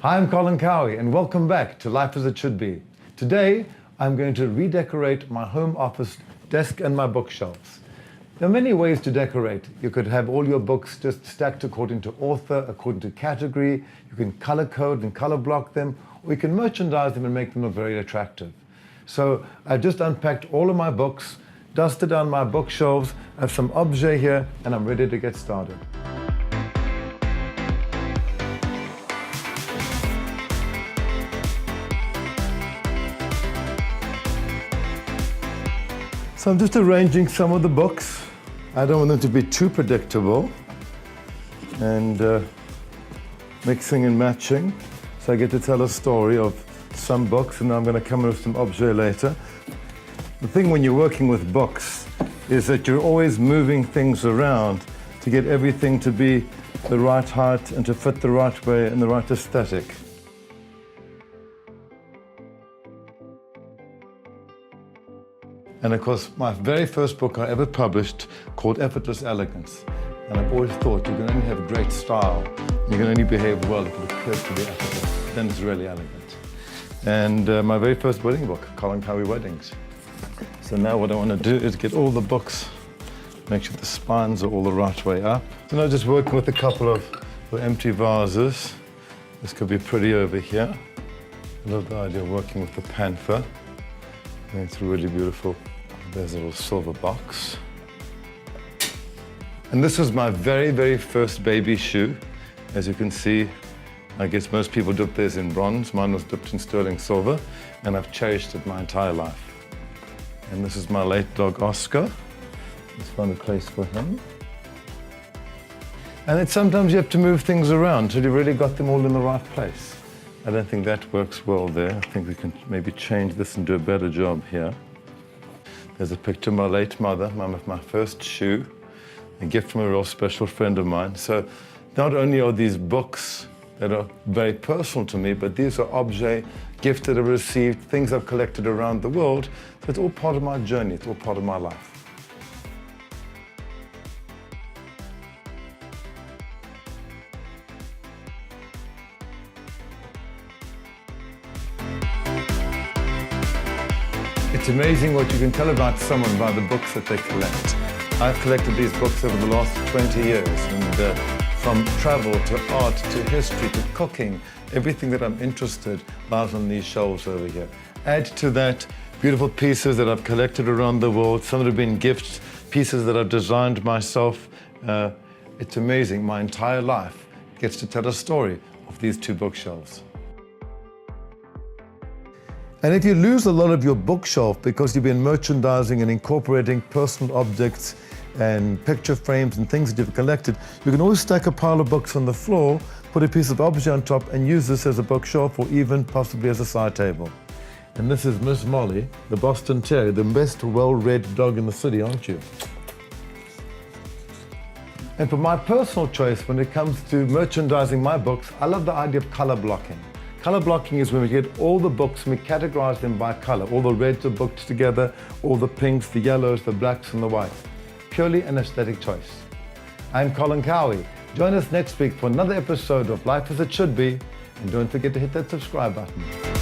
Hi, I'm Colin Cowie, and welcome back to Life as It Should Be. Today, I'm going to redecorate my home office desk and my bookshelves. There are many ways to decorate. You could have all your books just stacked according to author, according to category. You can color code and color block them, or you can merchandise them and make them look very attractive. So I've just unpacked all of my books, dusted down my bookshelves, I have some objet here, and I'm ready to get started. So I'm just arranging some of the books. I don't want them to be too predictable, and mixing and matching. So I get to tell a story of some books, and I'm going to come up with some objet later. The thing when you're working with books is that you're always moving things around to get everything to be the right height and to fit the right way and the right aesthetic. And of course, my very first book I ever published called Effortless Elegance. And I've always thought you can only have great style, you can only behave well if it appears to be effortless. Then it's really elegant. And my very first wedding book, Colin Cowie Weddings. So now what I want to do is get all the books, make sure the spines are all the right way up. So now just working with a couple of empty vases. This could be pretty over here. I love the idea of working with the panther. It's really beautiful. There's a little silver box. And this was my very, very first baby shoe. As you can see, I guess most people dip theirs in bronze. Mine was dipped in sterling silver, and I've cherished it my entire life. And this is my late dog, Oscar. Let's find a place for him. And then sometimes you have to move things around till you've really got them all in the right place. I don't think that works well there. I think we can maybe change this and do a better job here. There's a picture of my late mother, mum of my first shoe, a gift from a real special friend of mine. So not only are these books that are very personal to me, but these are objets, gifts that I've received, things I've collected around the world. So it's all part of my journey, it's all part of my life. It's amazing what you can tell about someone by the books that they collect. I've collected these books over the last 20 years, and from travel to art to history to cooking, everything that I'm interested lies on these shelves over here. Add to that beautiful pieces that I've collected around the world. Some that have been gifts, pieces that I've designed myself. It's amazing. My entire life gets to tell a story of these two bookshelves. And if you lose a lot of your bookshelf because you've been merchandising and incorporating personal objects and picture frames and things that you've collected, you can always stack a pile of books on the floor, put a piece of objet on top, and use this as a bookshelf or even possibly as a side table. And this is Miss Molly, the Boston Terrier, the best well-read dog in the city, aren't you? And for my personal choice, when it comes to merchandising my books, I love the idea of color blocking. Color blocking is when we get all the books and we categorize them by color. All the reds are booked together, all the pinks, the yellows, the blacks, and the whites. Purely an aesthetic choice. I'm Colin Cowie. Join us next week for another episode of Life as It Should Be, and don't forget to hit that subscribe button.